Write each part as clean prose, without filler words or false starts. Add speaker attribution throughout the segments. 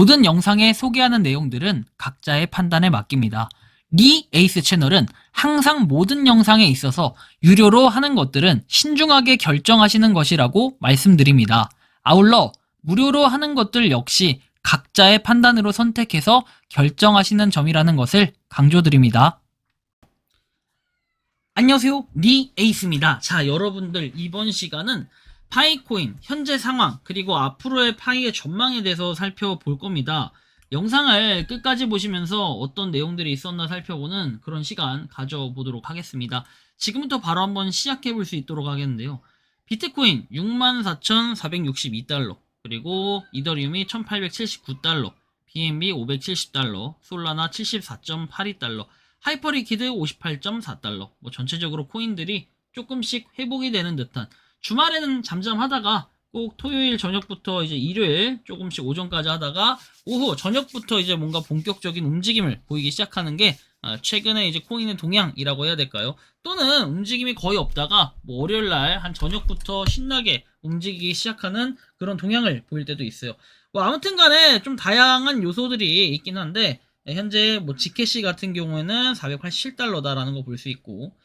Speaker 1: 모든 영상에 소개하는 내용들은 각자의 판단에 맡깁니다. 리 에이스 채널은 항상 모든 영상에 있어서 유료로 하는 것들은 신중하게 결정하시는 것이라고 말씀드립니다. 아울러 무료로 하는 것들 역시 각자의 판단으로 선택해서 결정하시는 점이라는 것을 강조드립니다. 안녕하세요, 리 에이스입니다. 자, 여러분들 이번 시간은 파이코인 현재 상황 그리고 앞으로의 파이의 전망에 대해서 살펴볼 겁니다. 영상을 끝까지 보시면서 어떤 내용들이 있었나 살펴보는 그런 시간 가져보도록 하겠습니다. 지금부터 바로 한번 시작해 볼 수 있도록 하겠는데요. 비트코인 64,462달러, 그리고 이더리움이 1,879달러, BNB 570달러, 솔라나 74.82달러, 하이퍼리퀴드 58.4달러. 전체적으로 코인들이 조금씩 회복이 되는 듯한, 주말에는 잠잠하다가 꼭 토요일 저녁부터 이제 일요일 조금씩 오전까지 하다가 오후 저녁부터 이제 뭔가 본격적인 움직임을 보이기 시작하는 게 최근에 이제 코인의 동향이라고 해야 될까요? 또는 움직임이 거의 없다가 월요일 날 한 저녁부터 신나게 움직이기 시작하는 그런 동향을 보일 때도 있어요. 아무튼 간에 좀 다양한 요소들이 있긴 한데, 현재 지캐시 같은 경우에는 487달러다라는 거 볼 수 있고,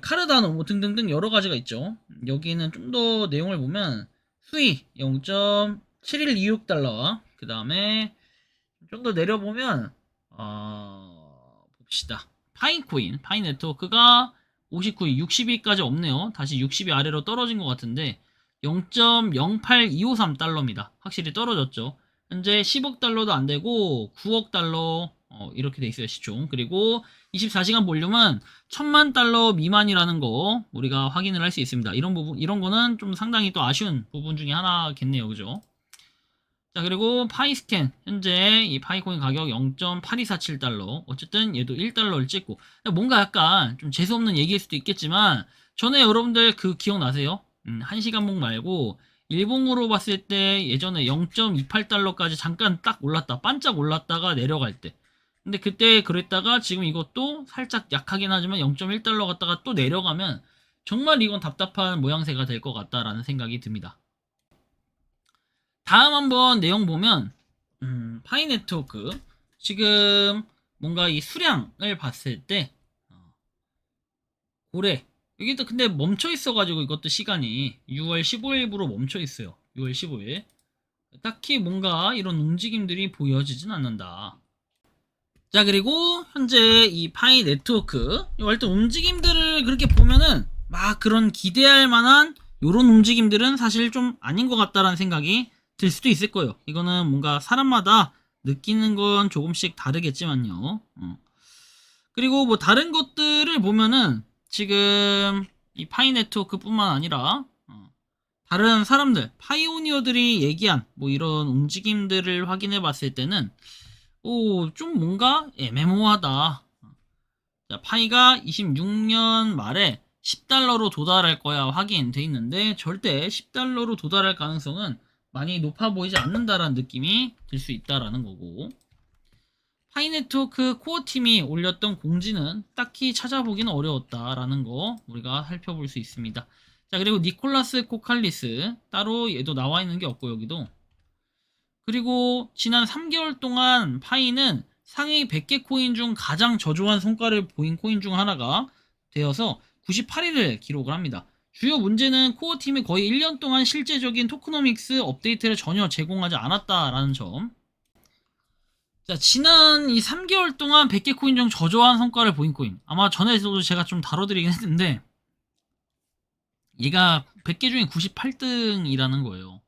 Speaker 1: 카르다노 등등등 여러 가지가 있죠. 여기는 좀 더 내용을 보면 수위 0.7126달러, 그 다음에 좀 더 내려보면 봅시다. 파이코인, 파이 네트워크가 59위, 60위까지 없네요. 다시 60위 아래로 떨어진 것 같은데 0.08253달러입니다. 확실히 떨어졌죠. 현재 10억 달러도 안 되고 9억 달러 이렇게 돼 있어요, 시총. 그리고 24시간 볼륨은 1000만 달러 미만이라는 거 우리가 확인을 할 수 있습니다. 이런 거는 좀 상당히 또 아쉬운 부분 중에 하나겠네요, 그죠? 자, 그리고 파이스캔, 현재 이 파이코인 가격 0.8247달러. 어쨌든 얘도 1달러를 찍고, 뭔가 약간 좀 재수없는 얘기일 수도 있겠지만, 전에 여러분들 그 기억나세요? 1시간목 말고 일봉으로 봤을 때 예전에 0.28달러까지 잠깐 딱 올랐다, 반짝 올랐다가 내려갈 때, 근데 그때 그랬다가 지금 이것도 살짝 약하긴 하지만 0.1달러 갔다가 또 내려가면 정말 이건 답답한 모양새가 될 것 같다라는 생각이 듭니다. 다음 한번 내용 보면 파이 네트워크 지금 뭔가 이 수량을 봤을 때 고래 여기도 근데 멈춰 있어가지고 이것도 시간이 6월 15일부로 멈춰 있어요. 6월 15일 딱히 뭔가 이런 움직임들이 보여지진 않는다. 자, 그리고 현재 이 파이 네트워크 일단 움직임들을 그렇게 보면은 막 그런 기대할 만한 요런 움직임들은 사실 좀 아닌 것 같다라는 생각이 들 수도 있을 거예요. 이거는 뭔가 사람마다 느끼는 건 조금씩 다르겠지만요. 그리고 다른 것들을 보면은 지금 이 파이 네트워크 뿐만 아니라 다른 사람들, 파이오니어들이 얘기한 이런 움직임들을 확인해 봤을 때는 좀 뭔가 애매모호하다. 자, 파이가 26년 말에 10달러로 도달할 거야 확인돼 있는데 절대 10달러로 도달할 가능성은 많이 높아 보이지 않는다라는 느낌이 들 수 있다라는 거고, 파이 네트워크 코어 팀이 올렸던 공지는 딱히 찾아보기는 어려웠다라는 거 우리가 살펴볼 수 있습니다. 자, 그리고 니콜라스 코칼리스 따로 얘도 나와 있는 게 없고, 여기도. 그리고 지난 3개월 동안 파이는 상위 100개 코인 중 가장 저조한 성과를 보인 코인 중 하나가 되어서 98위를 기록을 합니다. 주요 문제는 코어 팀이 거의 1년 동안 실제적인 토크노믹스 업데이트를 전혀 제공하지 않았다라는 점. 자, 지난 이 3개월 동안 100개 코인 중 저조한 성과를 보인 코인, 아마 전에도 제가 좀 다뤄드리긴 했는데 얘가 100개 중에 98등이라는 거예요.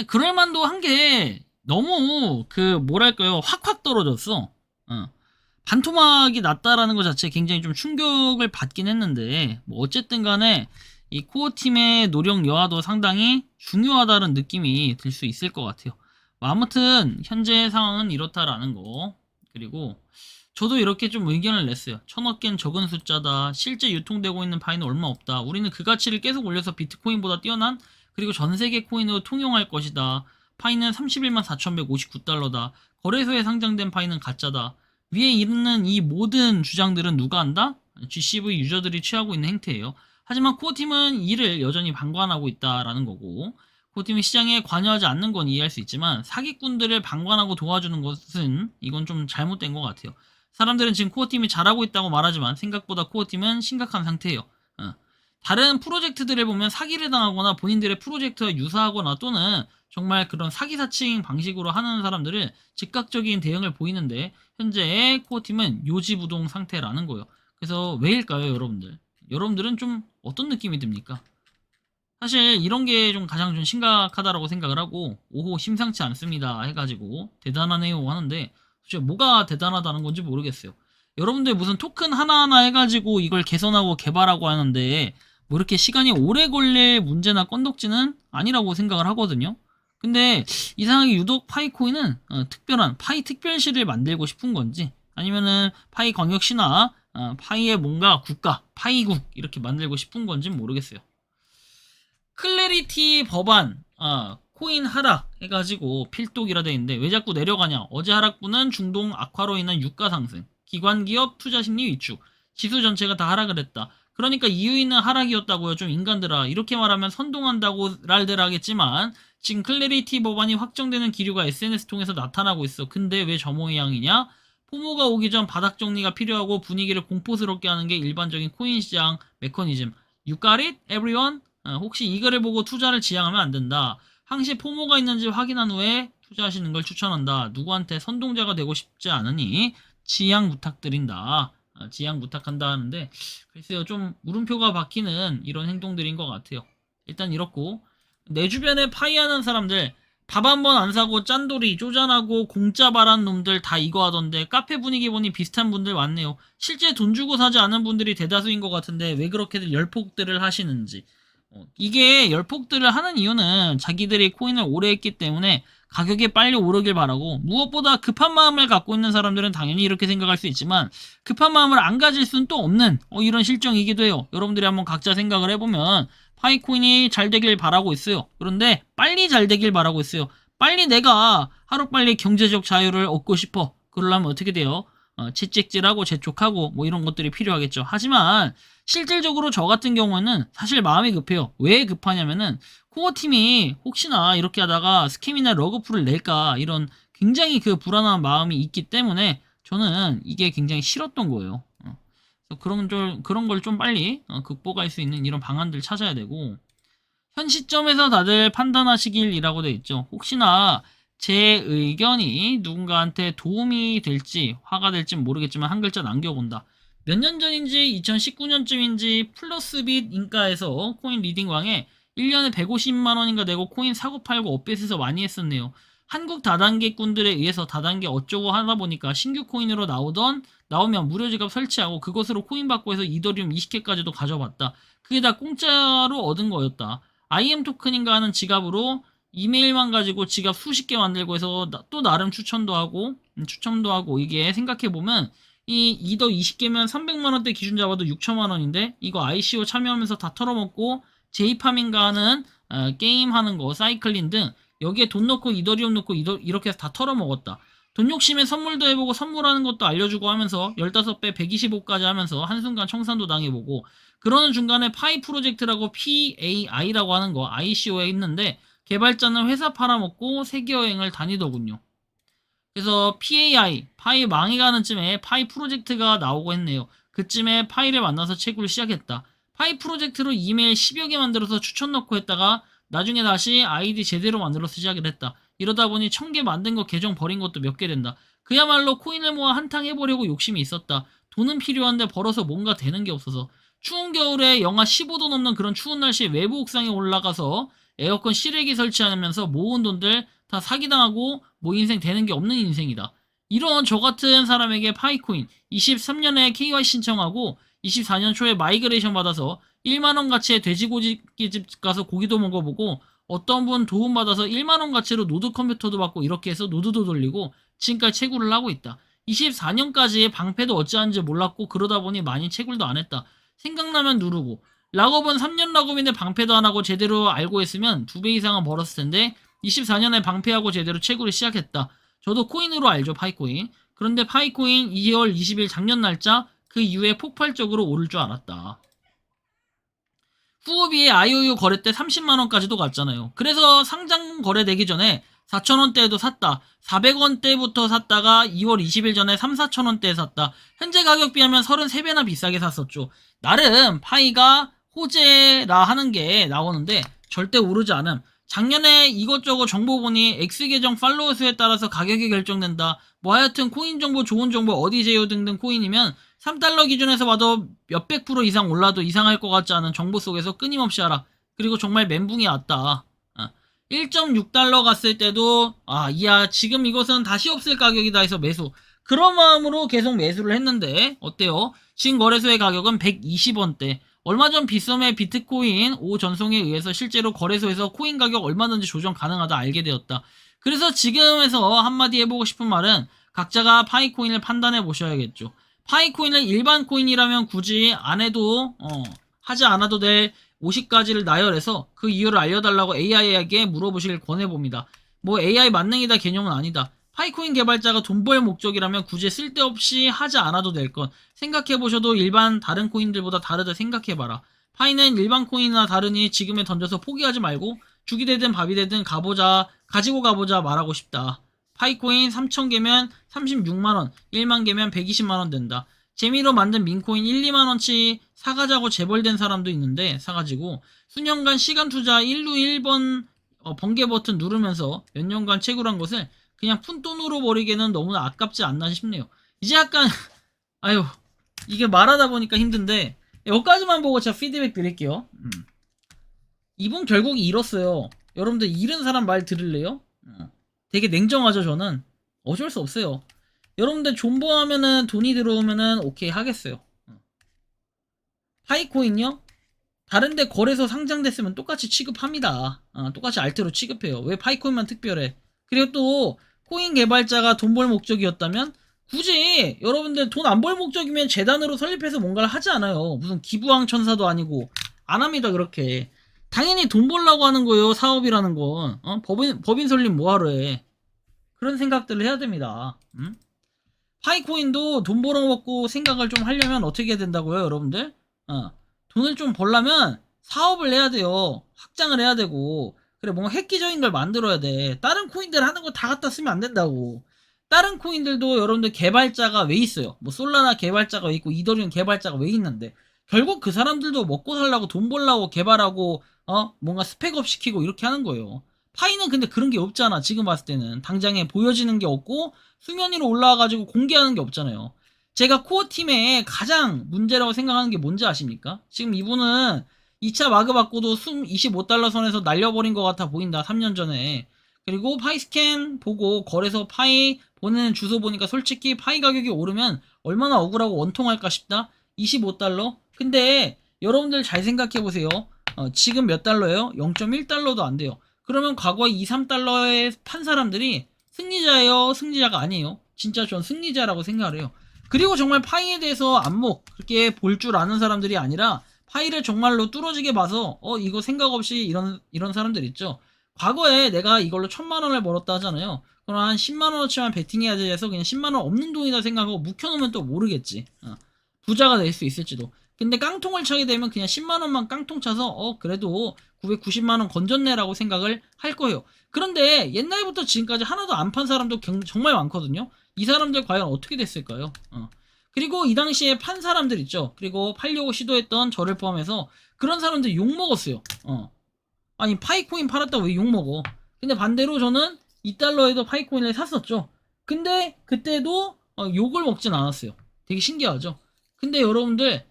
Speaker 1: 그럴만도 한 게 너무 뭐랄까요, 확확 떨어졌어. 반토막이 났다라는 것 자체에 굉장히 좀 충격을 받긴 했는데, 어쨌든 간에 이 코어 팀의 노력 여하도 상당히 중요하다는 느낌이 들 수 있을 것 같아요. 아무튼 현재 상황은 이렇다라는 거. 그리고 저도 이렇게 좀 의견을 냈어요. 1000억 개는 적은 숫자다. 실제 유통되고 있는 파이는 얼마 없다. 우리는 그 가치를 계속 올려서 비트코인보다 뛰어난 그리고 전세계 코인으로 통용할 것이다. 파이는 31만 4,159달러다. 거래소에 상장된 파이는 가짜다. 위에 있는 이 모든 주장들은 누가 한다? GCV 유저들이 취하고 있는 행태예요. 하지만 코어팀은 이를 여전히 방관하고 있다라는 거고, 코어팀이 시장에 관여하지 않는 건 이해할 수 있지만 사기꾼들을 방관하고 도와주는 것은 이건 좀 잘못된 것 같아요. 사람들은 지금 코어팀이 잘하고 있다고 말하지만 생각보다 코어팀은 심각한 상태예요. 다른 프로젝트들을 보면 사기를 당하거나 본인들의 프로젝트와 유사하거나 또는 정말 그런 사기사칭 방식으로 하는 사람들을 즉각적인 대응을 보이는데 현재 코어팀은 요지부동 상태라는 거예요. 그래서 왜일까요, 여러분들? 여러분들은 좀 어떤 느낌이 듭니까? 사실 이런 게 좀 가장 좀 심각하다라고 생각을 하고 오호 심상치 않습니다 해가지고 대단하네요 하는데 도대체 뭐가 대단하다는 건지 모르겠어요. 여러분들 무슨 토큰 하나하나 해가지고 이걸 개선하고 개발하고 하는데 뭐 이렇게 시간이 오래 걸릴 문제나 건덕지는 아니라고 생각을 하거든요. 근데 이상하게 유독 파이코인은 특별한 파이 특별시를 만들고 싶은 건지 아니면은 파이 광역시나 파이의 뭔가 국가 파이국 이렇게 만들고 싶은 건지 모르겠어요. 클래리티 법안 코인 하락 해가지고 필독이라 돼 있는데 왜 자꾸 내려가냐. 어제 하락분은 중동 악화로 인한 유가 상승, 기관기업 투자심리 위축, 지수 전체가 다 하락을 했다. 그러니까 이유 있는 하락이었다고요. 좀 인간들아. 이렇게 말하면 선동한다고 랄들 하겠지만 지금 클래리티 법안이 확정되는 기류가 SNS 통해서 나타나고 있어. 근데 왜 저 모양이냐? 포모가 오기 전 바닥 정리가 필요하고 분위기를 공포스럽게 하는 게 일반적인 코인 시장 메커니즘. You got it, everyone? 혹시 이거를 보고 투자를 지향하면 안 된다. 항시 포모가 있는지 확인한 후에 투자하시는 걸 추천한다. 누구한테 선동자가 되고 싶지 않으니 지향 부탁드린다. 지향 부탁한다 하는데 글쎄요, 좀 물음표가 박히는 이런 행동들인 것 같아요. 일단 이렇고 내 주변에 파이하는 사람들 밥 한 번 안 사고 짠돌이 쪼잔하고 공짜 바란 놈들 다 이거 하던데 카페 분위기 보니 비슷한 분들 많네요. 실제 돈 주고 사지 않은 분들이 대다수인 것 같은데 왜 그렇게들 열폭들을 하시는지. 이게 열폭들을 하는 이유는 자기들이 코인을 오래 했기 때문에 가격이 빨리 오르길 바라고 무엇보다 급한 마음을 갖고 있는 사람들은 당연히 이렇게 생각할 수 있지만 급한 마음을 안 가질 수는 또 없는 이런 실정이기도 해요. 여러분들이 한번 각자 생각을 해보면 파이코인이 잘 되길 바라고 있어요. 그런데 빨리 잘 되길 바라고 있어요. 빨리 내가 하루빨리 경제적 자유를 얻고 싶어. 그러려면 어떻게 돼요? 채찍질하고 재촉하고 뭐 이런 것들이 필요하겠죠. 하지만 실질적으로 저 같은 경우는 사실 마음이 급해요. 왜 급하냐면은 코어팀이 혹시나 이렇게 하다가 스캠이나 러그풀을 낼까 이런 굉장히 그 불안한 마음이 있기 때문에 저는 이게 굉장히 싫었던 거예요. 그런 걸 좀 빨리 극복할 수 있는 이런 방안들 찾아야 되고 현 시점에서 다들 판단하시길이라고 돼 있죠. 혹시나 제 의견이 누군가한테 도움이 될지 화가 될지 모르겠지만 한 글자 남겨본다. 몇 년 전인지 2019년쯤인지 플러스빗 인가에서 코인 리딩왕에 1년에 150만원인가 내고 코인 사고 팔고 업베이스에서 많이 했었네요. 한국 다단계꾼들에 의해서 다단계 어쩌고 하다 보니까 신규 코인으로 나오면 무료 지갑 설치하고 그것으로 코인 받고 해서 이더리움 20개까지도 가져봤다. 그게 다 공짜로 얻은 거였다. IM 토큰인가 하는 지갑으로 이메일만 가지고 지갑 수십 개 만들고 해서 또 나름 추천도 하고 이게 생각해보면 이 이더 20개면 300만원대 기준 잡아도 6천만원인데 이거 ICO 참여하면서 다 털어먹고 제이팜인가 하는 게임 하는 거 사이클린 등 여기에 돈 넣고 이더리움 넣고 이렇게 해서 다 털어먹었다. 돈 욕심에 선물도 해보고 선물하는 것도 알려주고 하면서 15배 125까지 하면서 한순간 청산도 당해보고 그러는 중간에 파이 프로젝트라고 PAI라고 하는 거 ICO에 있는데 개발자는 회사 팔아먹고 세계여행을 다니더군요. 그래서 PAI, 파이 망해가는 쯤에 파이 프로젝트가 나오고 했네요. 그쯤에 파이를 만나서 채굴을 시작했다. 파이 프로젝트로 이메일 10여 개 만들어서 추천 넣고 했다가 나중에 다시 아이디 제대로 만들어서 시작을 했다. 이러다 보니 1000개 만든 거 계정 버린 것도 몇 개 된다. 그야말로 코인을 모아 한탕 해보려고 욕심이 있었다. 돈은 필요한데 벌어서 뭔가 되는 게 없어서. 추운 겨울에 영하 15도 넘는 그런 추운 날씨에 외부 옥상에 올라가서 에어컨 실외기 설치하면서 모은 돈들 다 사기당하고 뭐 인생 되는 게 없는 인생이다. 이런 저 같은 사람에게 파이코인 23년에 KYC 신청하고 24년 초에 마이그레이션 받아서 1만원 가치의 돼지고기집 가서 고기도 먹어보고 어떤 분 도움받아서 1만원 가치로 노드 컴퓨터도 받고 이렇게 해서 노드도 돌리고 지금까지 채굴을 하고 있다. 24년까지 방패도 어찌하는지 몰랐고 그러다 보니 많이 채굴도 안 했다. 생각나면 누르고 락업은 3년 락업인데 방패도 안 하고 제대로 알고 했으면 2배 이상은 벌었을 텐데 24년에 방패하고 제대로 채굴을 시작했다. 저도 코인으로 알죠, 파이코인. 그런데 파이코인 2월 20일 작년 날짜 그 이후에 폭발적으로 오를 줄 알았다. 후오비의 IOU 거래 때 30만원까지도 갔잖아요. 그래서 상장 거래되기 전에 4,000원대에도 샀다. 400원대부터 샀다가 2월 20일 전에 3, 4,000원대에 샀다. 현재 가격 비하면 33배나 비싸게 샀었죠. 나름 파이가 호재라 하는 게 나오는데 절대 오르지 않음. 작년에 이것저것 정보 보니 X계정 팔로워 수에 따라서 가격이 결정된다. 뭐 하여튼 코인 정보, 좋은 정보, 어디 제휴 등등 코인이면 3달러 기준에서 봐도 몇백 프로 이상 올라도 이상할 것 같지 않은 정보 속에서 끊임없이 하라. 그리고 정말 멘붕이 왔다. 1.6달러 갔을 때도 이야 지금 이것은 다시 없을 가격이다 해서 매수. 그런 마음으로 계속 매수를 했는데 어때요? 지금 거래소의 가격은 120원대. 얼마 전 빗썸의 비트코인 5 전송에 의해서 실제로 거래소에서 코인 가격 얼마든지 조정 가능하다 알게 되었다. 그래서 지금에서 한마디 해보고 싶은 말은 각자가 파이코인을 판단해 보셔야겠죠. 파이코인을 일반 코인이라면 굳이 안 해도 하지 않아도 될 50가지를 나열해서 그 이유를 알려달라고 AI에게 물어보시길 권해봅니다. 뭐 AI 만능이다 개념은 아니다. 파이코인 개발자가 돈 벌 목적이라면 굳이 쓸데없이 하지 않아도 될 것. 생각해보셔도 일반 다른 코인들보다 다르다 생각해봐라. 파이는 일반 코인이나 다르니 지금에 던져서 포기하지 말고 죽이 되든 밥이 되든 가지고 가보자 말하고 싶다. 파이코인 3,000개면 36만원, 1만 개면 120만원 된다. 재미로 만든 민코인 1, 2만원치 사가자고 재벌된 사람도 있는데 사가지고 수년간 시간 투자 1루 1번 번개 버튼 누르면서 몇 년간 채굴한 것을 그냥 푼돈으로 버리기에는 너무나 아깝지 않나 싶네요. 이제 약간 아유 이게 말하다 보니까 힘든데 여기까지만 보고 제가 피드백 드릴게요. 이분 결국 잃었어요. 여러분들 잃은 사람 말 들을래요? 되게 냉정하죠. 저는 어쩔 수 없어요. 여러분들 존버하면은 돈이 들어오면은 오케이 하겠어요. 파이코인요? 다른데 거래소 상장됐으면 똑같이 취급합니다. 똑같이 알트로 취급해요. 왜 파이코인만 특별해? 그리고 또 코인 개발자가 돈 벌 목적이었다면 굳이 여러분들 돈 안 벌 목적이면 재단으로 설립해서 뭔가를 하지 않아요. 무슨 기부왕 천사도 아니고 안 합니다. 그렇게 당연히 돈 벌라고 하는 거예요. 사업이라는 건 법인 설립 뭐하러 해. 그런 생각들을 해야 됩니다. 파이코인도 돈 벌어먹고 생각을 좀 하려면 어떻게 해야 된다고요, 여러분들? 돈을 좀 벌려면 사업을 해야 돼요. 확장을 해야 되고, 그래, 뭔가 획기적인 걸 만들어야 돼. 다른 코인들 하는 거 다 갖다 쓰면 안 된다고. 다른 코인들도 여러분들 개발자가 왜 있어요? 뭐 솔라나 개발자가 왜 있고, 이더리움 개발자가 왜 있는데, 결국 그 사람들도 먹고 살라고 돈 벌라고 개발하고, 뭔가 스펙업 시키고 이렇게 하는 거예요. 파이는 근데 그런 게 없잖아. 지금 봤을 때는 당장에 보여지는 게 없고 수면 위로 올라와가지고 공개하는 게 없잖아요. 제가 코어 팀의 가장 문제라고 생각하는 게 뭔지 아십니까? 지금 이분은 2차 마그 받고도 25달러 선에서 날려버린 것 같아 보인다. 3년 전에. 그리고 파이 스캔 보고 거래소 파이 보내는 주소 보니까 솔직히 파이 가격이 오르면 얼마나 억울하고 원통할까 싶다. 25달러? 근데 여러분들 잘 생각해보세요. 지금 몇 달러예요? 0.1달러도 안 돼요. 그러면 과거에 2, 3달러에 판 사람들이 승리자예요? 승리자가 아니에요? 진짜 전 승리자라고 생각을 해요. 그리고 정말 파이에 대해서 안목 그렇게 볼 줄 아는 사람들이 아니라 파이를 정말로 뚫어지게 봐서 이거 생각 없이 이런 사람들 있죠. 과거에 내가 이걸로 1,000만원을 벌었다 하잖아요. 그럼 한 10만원어치만 베팅해야지 해서 그냥 10만원 없는 돈이다 생각하고 묵혀놓으면 또 모르겠지. 부자가 될 수 있을지도. 근데 깡통을 차게 되면 그냥 10만원만 깡통 차서 그래도 990만원 건졌네라고 생각을 할 거예요. 그런데 옛날부터 지금까지 하나도 안 판 사람도 정말 많거든요. 이 사람들 과연 어떻게 됐을까요? 그리고 이 당시에 판 사람들 있죠. 그리고 팔려고 시도했던 저를 포함해서 그런 사람들 욕먹었어요. 아니 파이코인 팔았다고 왜 욕먹어? 근데 반대로 저는 2달러에도 파이코인을 샀었죠. 근데 그때도 욕을 먹진 않았어요. 되게 신기하죠. 근데 여러분들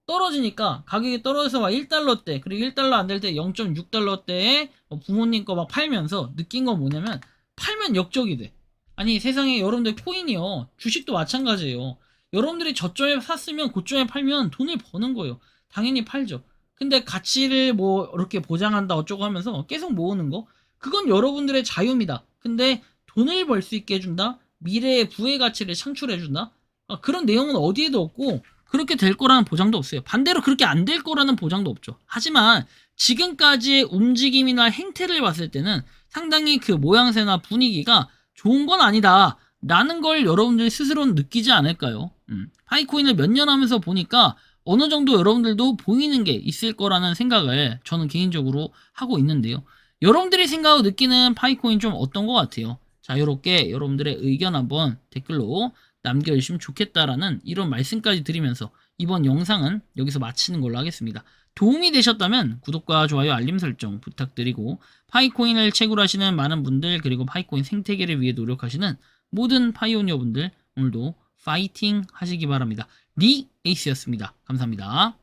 Speaker 1: 떨어지니까 가격이 떨어져서 막 1달러대 그리고 1달러 안 될 때 0.6달러대에 부모님 거 막 팔면서 느낀 건 뭐냐면 팔면 역적이 돼. 아니 세상에 여러분들 코인이요 주식도 마찬가지예요. 여러분들이 저점에 샀으면 고점에 팔면 돈을 버는 거예요. 당연히 팔죠. 근데 가치를 뭐 이렇게 보장한다 어쩌고 하면서 계속 모으는 거 그건 여러분들의 자유입니다. 근데 돈을 벌 수 있게 해준다 미래의 부의 가치를 창출해준다 그런 내용은 어디에도 없고 그렇게 될 거라는 보장도 없어요. 반대로 그렇게 안 될 거라는 보장도 없죠. 하지만 지금까지의 움직임이나 행태를 봤을 때는 상당히 그 모양새나 분위기가 좋은 건 아니다 라는 걸 여러분들이 스스로는 느끼지 않을까요? 파이코인을 몇 년 하면서 보니까 어느 정도 여러분들도 보이는 게 있을 거라는 생각을 저는 개인적으로 하고 있는데요. 여러분들이 생각하고 느끼는 파이코인 좀 어떤 것 같아요? 자, 이렇게 여러분들의 의견 한번 댓글로 남겨주시면 좋겠다라는 이런 말씀까지 드리면서 이번 영상은 여기서 마치는 걸로 하겠습니다. 도움이 되셨다면 구독과 좋아요, 알림 설정 부탁드리고 파이코인을 채굴하시는 많은 분들 그리고 파이코인 생태계를 위해 노력하시는 모든 파이오니어 분들 오늘도 파이팅 하시기 바랍니다. 리 에이스였습니다. 감사합니다.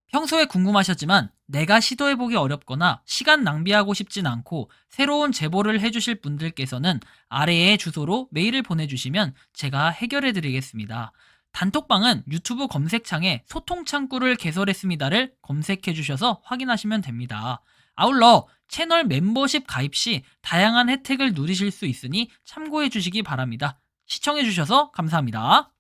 Speaker 1: 평소에 궁금하셨지만 내가 시도해보기 어렵거나 시간 낭비하고 싶진 않고 새로운 제보를 해주실 분들께서는 아래의 주소로 메일을 보내주시면 제가 해결해드리겠습니다. 단톡방은 유튜브 검색창에 소통창구를 개설했습니다를 검색해주셔서 확인하시면 됩니다. 아울러 채널 멤버십 가입 시 다양한 혜택을 누리실 수 있으니 참고해주시기 바랍니다. 시청해주셔서 감사합니다.